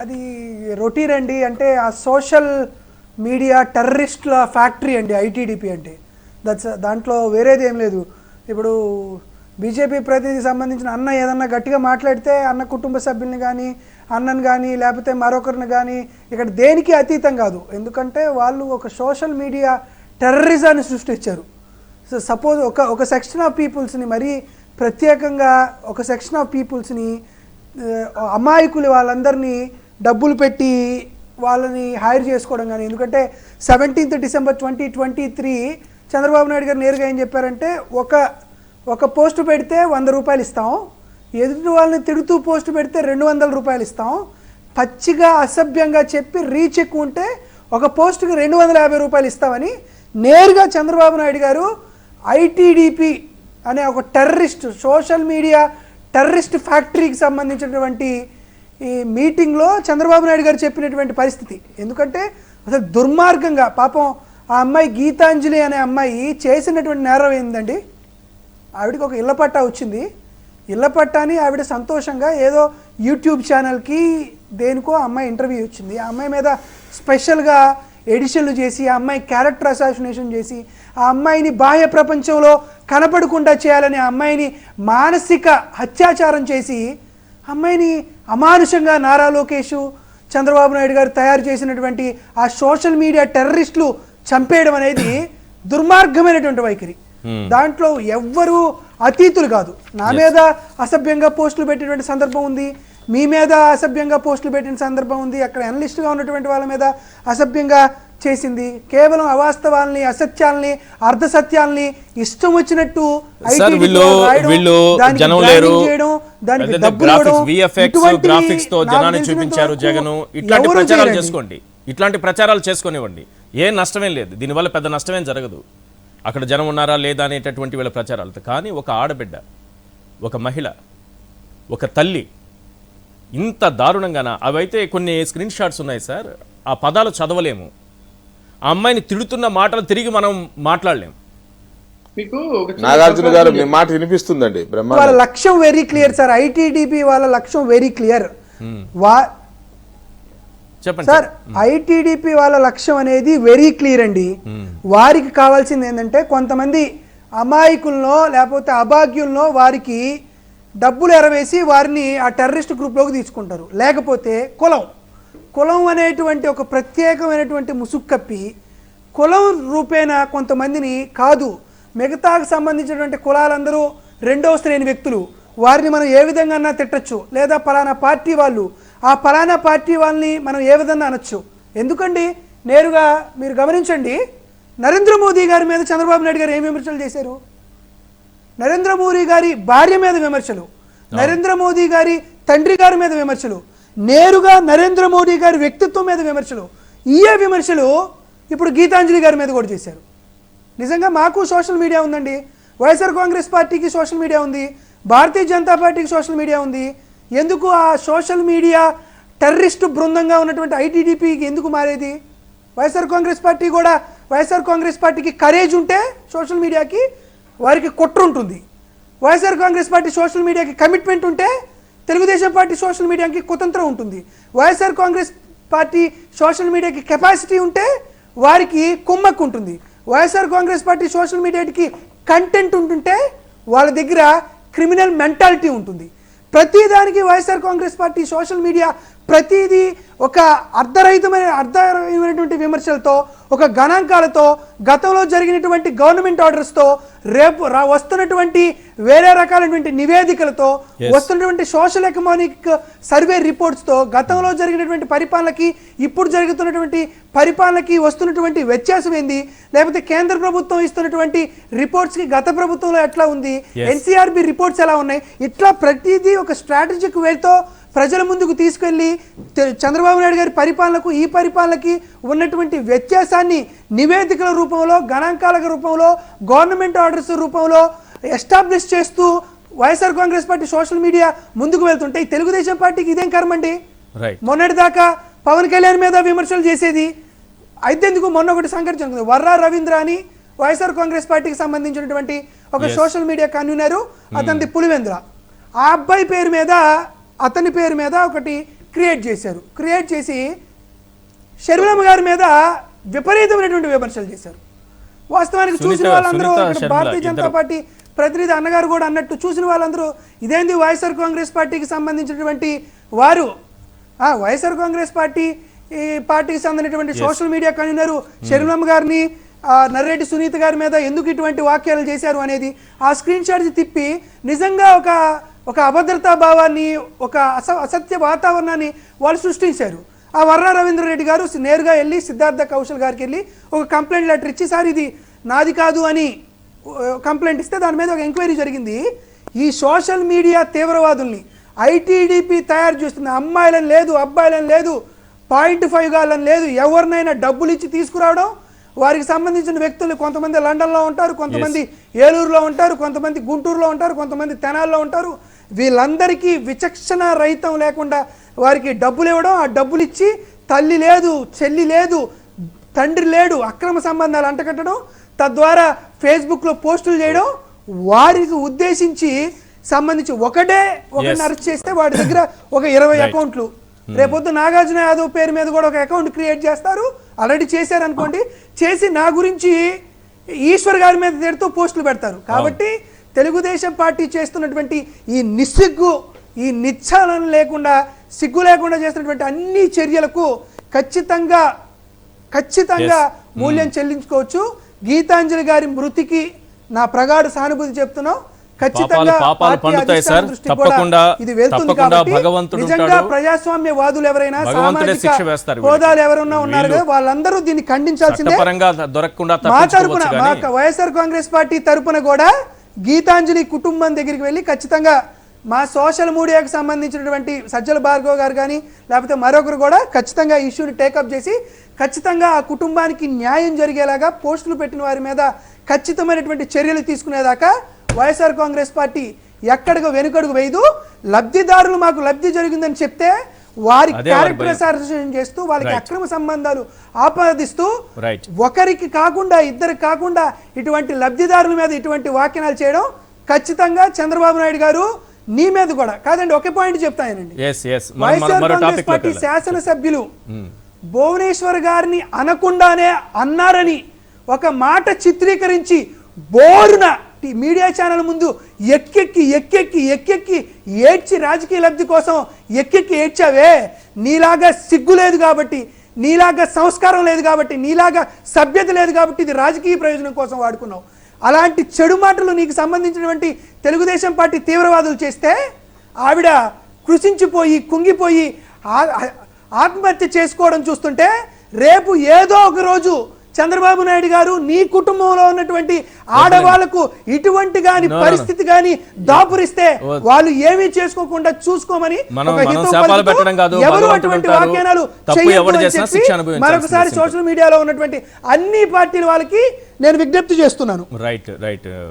అది రొటీన్ అండి. అంటే ఆ సోషల్ మీడియా టెర్రరిస్ట్ల ఫ్యాక్టరీ అండి ఐటీడీపీ అంటే. దాంట్లో వేరేది ఏం లేదు. ఇప్పుడు బీజేపీ ప్రతినిధికి సంబంధించిన అన్న ఏదన్నా గట్టిగా మాట్లాడితే అన్న కుటుంబ సభ్యుల్ని కానీ అన్నను కానీ లేకపోతే మరొకరిని కానీ ఇక్కడ దేనికి అతీతం కాదు. ఎందుకంటే వాళ్ళు ఒక సోషల్ మీడియా టెర్రరిజాన్ని సృష్టించారు. సో సపోజ్ ఒక సెక్షన్ ఆఫ్ పీపుల్స్ని మరీ ప్రత్యేకంగా ఒక సెక్షన్ ఆఫ్ పీపుల్స్ని అమాయకులు వాళ్ళందరినీ డబ్బులు పెట్టి వాళ్ళని హైర్ చేసుకోవడం కానీ. ఎందుకంటే 17th December 2023 చంద్రబాబు నాయుడు గారు నేరుగా ఏం చెప్పారంటే ఒక పోస్టు పెడితే 100 రూపాయలు ఇస్తాం, ఎదుటి వాళ్ళని తిడుతూ పోస్టు పెడితే 200 రూపాయలు ఇస్తాం, పచ్చిగా అసభ్యంగా చెప్పి రీచ్ ఎక్కువ ఉంటే ఒక పోస్టుకి 250 రూపాయలు ఇస్తామని నేరుగా చంద్రబాబు నాయుడు గారు ఐటీడీపీ అనే ఒక టెర్రరిస్ట్ సోషల్ మీడియా టెర్రరిస్ట్ ఫ్యాక్టరీకి సంబంధించినటువంటి ఈ మీటింగ్లో చంద్రబాబు నాయుడు గారు చెప్పినటువంటి పరిస్థితి. ఎందుకంటే అసలు దుర్మార్గంగా పాపం ఆ అమ్మాయి గీతాంజలి అనే అమ్మాయి చేసినటువంటి నేరం ఏందండి, ఆవిడకి ఒక ఇళ్ల పట్టా వచ్చింది. ఇళ్ల పట్టాని ఆవిడ సంతోషంగా ఏదో యూట్యూబ్ ఛానల్కి దేనికో అమ్మాయి ఇంటర్వ్యూ వచ్చింది. ఆ అమ్మాయి మీద స్పెషల్గా ఎడిషన్లు చేసి ఆ అమ్మాయి క్యారెక్టర్ అసాసినేషన్ చేసి ఆ అమ్మాయిని బాహ్య ప్రపంచంలో కనపడకుండా చేయాలని ఆ అమ్మాయిని మానసిక అత్యాచారం చేసి అమ్మాయిని అమానుషంగా నారా లోకేష్ చంద్రబాబు నాయుడు గారు తయారు చేసినటువంటి ఆ సోషల్ మీడియా టెర్రరిస్టులు చంపేయడం అనేది దుర్మార్గమైనటువంటి వైఖరి. దాంట్లో ఎవ్వరూ అతీతులు కాదు. నా మీద అసభ్యంగా పోస్టులు పెట్టినటువంటి సందర్భం ఉంది, మీ మీద అసభ్యంగా పోస్టులు పెట్టిన సందర్భం ఉంది, అక్కడ అనలిస్టుగా ఉన్నటువంటి వాళ్ళ మీద అసభ్యంగా చేసింది. కేవలం అవాస్తవాల్ని అసత్యాల్ని అర్ధసత్యాల్ని ఇష్టం వచ్చినట్టు ఇట్లాంటి ప్రచారాలు చేసుకునివ్వండి, ఏ నష్టమేం లేదు, దీనివల్ల పెద్ద నష్టమేం జరగదు. అక్కడ జనం ఉన్నారా లేదా అనేటటువంటి వీళ్ళ ప్రచారాలతో. కానీ ఒక ఆడబిడ్డ, ఒక మహిళ, ఒక తల్లి ఇంత దారుణంగానా? అవైతే కొన్ని స్క్రీన్ షాట్స్ ఉన్నాయి సార్, ఆ పదాలు చదవలేము. ఆ అమ్మాయిని తిడుతున్న మాటలు తిరిగి మనం మాట్లాడలేము. నాగార్జున గారు మీ మాట వినిపిస్తుందండి. వాళ్ళ లక్ష్యం వెరీ క్లియర్ సార్, ఐటీడీపీ వాళ్ళ లక్ష్యం వెరీ క్లియర్. చెప్పండి సార్, ఐటీడీపీ వాళ్ళ లక్ష్యం అనేది వెరీ క్లియర్ అండి. వారికి కావాల్సింది ఏంటంటే కొంతమంది అమాయకుల్లో లేకపోతే అభాగ్యుల్లో వారికి డబ్బులు ఎరవేసి వారిని ఆ టెర్రరిస్ట్ గ్రూప్లోకి తీసుకుంటారు. లేకపోతే కులం అనేటువంటి ఒక ప్రత్యేకమైనటువంటి ముసుక్కప్పి కులం రూపేణ కొంతమందిని కాదు, మిగతాకు సంబంధించినటువంటి కులాలందరూ రెండవ శ్రేణి వ్యక్తులు, వారిని మనం ఏ విధంగా తిట్టచ్చు, లేదా పలానా పార్టీ వాళ్ళు, ఆ పలానా పార్టీ వాళ్ళని మనం ఏ విధంగా అనొచ్చు. ఎందుకండి నేరుగా మీరు గమనించండి, నరేంద్ర మోదీ గారి మీద చంద్రబాబు నాయుడు గారు ఏం విమర్శలు చేశారు? నరేంద్ర మోదీ గారి భార్య మీద విమర్శలు, నరేంద్ర మోదీ గారి తండ్రి గారి మీద విమర్శలు, నేరుగా నరేంద్ర మోదీ గారి వ్యక్తిత్వం మీద విమర్శలు. ఈ విమర్శలు ఇప్పుడు గీతాంజలి గారి మీద కూడా చేశారు. నిజంగా మాకు సోషల్ మీడియా ఉందండి, వైఎస్ఆర్ కాంగ్రెస్ పార్టీకి సోషల్ మీడియా ఉంది, భారతీయ జనతా పార్టీకి సోషల్ మీడియా ఉంది. ఎందుకు ఆ సోషల్ మీడియా టెర్రరిస్ట్ బృందంగా ఉన్నటువంటి ఐటీడీపీకి ఎందుకు మారేది? వైఎస్ఆర్ కాంగ్రెస్ పార్టీ కూడా, వైఎస్ఆర్ కాంగ్రెస్ పార్టీకి కరేజ్ ఉంటే సోషల్ మీడియాకి వారికి కుట్ర ఉంటుంది. వైఎస్ఆర్ కాంగ్రెస్ పార్టీ సోషల్ మీడియాకి కమిట్మెంట్ ఉంటే తెలుగుదేశం పార్టీ సోషల్ మీడియాకి కుతంత్రం ఉంటుంది. వైఎస్ఆర్ కాంగ్రెస్ పార్టీ సోషల్ మీడియాకి కెపాసిటీ ఉంటే వారికి కుమ్మక్కు ఉంటుంది. వైఎస్ఆర్ కాంగ్రెస్ పార్టీ సోషల్ మీడియాకి కంటెంట్ ఉంటుంటే వాళ్ళ దగ్గర క్రిమినల్ మెంటాలిటీ ఉంటుంది. ప్రతిదానికి YSR Congress party social media ప్రతిదీ ఒక అర్ధరహితమైనటువంటి విమర్శలతో, ఒక గణాంకాలతో, గతంలో జరిగినటువంటి గవర్నమెంట్ ఆర్డర్స్తో, రేపు వస్తున్నటువంటి వేరే రకాలైనటువంటి నివేదికలతో, వస్తున్నటువంటి సోషల్ ఎకనామిక్ సర్వే రిపోర్ట్స్తో, గతంలో జరిగినటువంటి పరిపాలనకి ఇప్పుడు జరుగుతున్నటువంటి పరిపాలనకి వస్తున్నటువంటి వ్యత్యాసం ఏంది, లేకపోతే కేంద్ర ప్రభుత్వం ఇస్తున్నటువంటి రిపోర్ట్స్కి గత ప్రభుత్వంలో ఎట్లా ఉంది, ఎన్సీఆర్బీ రిపోర్ట్స్ ఎలా ఉన్నాయి, ఇట్లా ప్రతిదీ ఒక స్ట్రాటజిక్ వేతో ప్రజల ముందుకు తీసుకెళ్లి చంద్రబాబు నాయుడు గారి పరిపాలనకు ఈ పరిపాలనకి ఉన్నటువంటి వ్యత్యాసాన్ని నివేదికల రూపంలో, గణాంకాల రూపంలో, గవర్నమెంట్ ఆర్డర్స్ రూపంలో ఎస్టాబ్లిష్ చేస్తూ YSR Congress party social media ముందుకు వెళ్తుంటే ఈ తెలుగుదేశం పార్టీకి ఇదేం కర్మండి? మొన్నటిదాకా పవన్ కళ్యాణ్ మీద విమర్శలు చేసేది అయితేందుకు. మొన్న ఒకటి సంఘటన జరుగుతుంది, వర్రా రవీంద్ర అని వైఎస్ఆర్ కాంగ్రెస్ పార్టీకి సంబంధించినటువంటి ఒక సోషల్ మీడియా కన్వీనరు, అతనిది పులివెందుల. ఆ అబ్బాయి పేరు మీద, అతని పేరు మీద ఒకటి క్రియేట్ చేశారు. క్రియేట్ చేసి షర్మిలమ్మ గారి మీద విపరీతమైనటువంటి విమర్శలు చేశారు. వాస్తవానికి చూసిన వాళ్ళందరూ ఇక్కడ భారతీయ జనతా పార్టీ ప్రతినిధి అన్నగారు కూడా అన్నట్టు చూసిన వాళ్ళందరూ ఇదేంది వైఎస్ఆర్ కాంగ్రెస్ పార్టీకి సంబంధించినటువంటి వారు వైఎస్ఆర్ కాంగ్రెస్ పార్టీకి సంబంధించినటువంటి సోషల్ మీడియా కన్వీనర్ షర్మిలమ్మ గారిని నర్రెడ్డి సునీత గారి మీద ఎందుకు ఇటువంటి వాక్యాలు చేశారు అనేది ఆ స్క్రీన్ షాట్స్ తిప్పి నిజంగా ఒక అభద్రతా భావాన్ని, ఒక అసత్య వాతావరణాన్ని వాళ్ళు సృష్టించారు. ఆ వర్రా రవీంద్రరెడ్డి గారు నేరుగా వెళ్ళి సిద్ధార్థ కౌశల్ గారికి వెళ్ళి ఒక కంప్లైంట్ లెటర్ ఇచ్చి సార్ ఇది నాది కాదు అని కంప్లైంట్ ఇస్తే దాని మీద ఒక ఎంక్వైరీ జరిగింది. ఈ సోషల్ మీడియా తీవ్రవాదుల్ని ఐటీడీపీ తయారు చేస్తుంది. అమ్మాయిలని లేదు, అబ్బాయిలని లేదు, 0.5 గాలని లేదు, ఎవరినైనా డబ్బులు ఇచ్చి తీసుకురావడం, వారికి సంబంధించిన వ్యక్తులు కొంతమంది లండన్లో ఉంటారు, కొంతమంది ఏలూరులో ఉంటారు, కొంతమంది గుంటూరులో ఉంటారు, కొంతమంది తెనాల్లో ఉంటారు. వీళ్ళందరికీ విచక్షణ రహితం లేకుండా వారికి డబ్బులు ఇవ్వడం, ఆ డబ్బులు ఇచ్చి తల్లి లేదు, చెల్లి లేదు, తండ్రి లేడు, అక్రమ సంబంధాలు అంటకట్టడం, తద్వారా ఫేస్బుక్లో పోస్టులు చేయడం, వారికి ఉద్దేశించి సంబంధించి ఒకరిని అరెస్ట్ చేస్తే వాడి దగ్గర ఒక 20 అకౌంట్లు, రేపొద్దు నాగార్జున యాదవ్ పేరు మీద కూడా ఒక అకౌంట్ క్రియేట్ చేస్తారు. ఆల్రెడీ చేశారు అనుకోండి, చేసి నా గురించి ఈశ్వర్ గారి మీద తిడుతూ పోస్టులు పెడతారు. కాబట్టి తెలుగుదేశం పార్టీ చేస్తున్నటువంటి ఈ నిస్సిగ్గు, ఈ నిశ్చలనం లేకుండా, సిగ్గు లేకుండా చేస్తున్నటువంటి అన్ని చర్యలకు ఖచ్చితంగా మూల్యం చెల్లించుకోవచ్చు. గీతాంజలి గారి మృతికి నా ప్రగాఢ సానుభూతి చెప్తున్నాం. ఖచ్చితంగా ఇది వెళ్తుంది కాబట్టి నిజంగా ప్రజాస్వామ్యవాదులు ఎవరైనా, సామాజిక హోదాలు ఎవరైనా ఉన్నారు కదా, వాళ్ళందరూ దీన్ని ఖండించాల్సిందే. మా తరపున, మా వైఎస్ఆర్ కాంగ్రెస్ పార్టీ తరపున కూడా గీతాంజలి కుటుంబం దగ్గరికి వెళ్ళి ఖచ్చితంగా మా సోషల్ మీడియాకి సంబంధించినటువంటి సజ్జల భార్గవ్ గారు కానీ లేకపోతే మరొకరు కూడా ఖచ్చితంగా ఇష్యూని టేకప్ చేసి ఖచ్చితంగా ఆ కుటుంబానికి న్యాయం జరిగేలాగా పోస్టులు పెట్టిన వారి మీద ఖచ్చితమైనటువంటి చర్యలు తీసుకునేదాకా వైఎస్ఆర్ కాంగ్రెస్ పార్టీ ఎక్కడికి వెనుకడుగు వేయదు. లబ్ధిదారులు మాకు లబ్ధి జరిగిందని చెప్తే వారి క్యారెక్టరైజేషన్ చేస్తూ వాళ్ళకి అక్రమ సంబంధాలు ఆపాదిస్తూ ఒకరికి కాకుండా ఇద్దరికి కాకుండా ఇటువంటి లబ్ధిదారుల మీద ఇటువంటి వ్యాఖ్యానాలు చేయడం ఖచ్చితంగా చంద్రబాబు నాయుడు గారు నీ మీద కూడా కాదండి. ఒకే పాయింట్ చెప్తానండి, వైఎస్ఆర్ కాంగ్రెస్ పార్టీ శాసనసభ్యులు భువనేశ్వర్ గారిని అనకుండానే అన్నారని ఒక మాట చిత్రీకరించి బోరున మీడియా ఛానల్ ముందు ఎక్కెక్కి ఏడ్చి రాజకీయ లబ్ధి కోసం ఎక్కెక్కి ఏడ్చావే. నీలాగా సిగ్గు లేదు కాబట్టి, నీలాగా సంస్కారం లేదు కాబట్టి, నీలాగా సభ్యత లేదు కాబట్టి ఇది రాజకీయ ప్రయోజనం కోసం వాడుకున్నావు. అలాంటి చెడు మాటలు నీకు సంబంధించినటువంటి తెలుగుదేశం పార్టీ తీవ్రవాదులు చేస్తే ఆవిడ కృషించిపోయి కుంగిపోయి ఆత్మహత్య చేసుకోవడం చూస్తుంటే రేపు ఏదో ఒక రోజు చంద్రబాబు నాయుడు గారు నీ కుటుంబంలో ఉన్నటువంటి ఆడవాళ్లకు ఇటువంటి గాని పరిస్థితి గాని దాపురిస్తే వాళ్ళు ఏమీ చేసుకోకుండా చూసుకోమని ఎవరు అటువంటి వ్యాఖ్యానాలు మరొకసారి సోషల్ మీడియాలో ఉన్నటువంటి అన్ని పార్టీల వాళ్ళకి నేను విజ్ఞప్తి చేస్తున్నాను. రైట్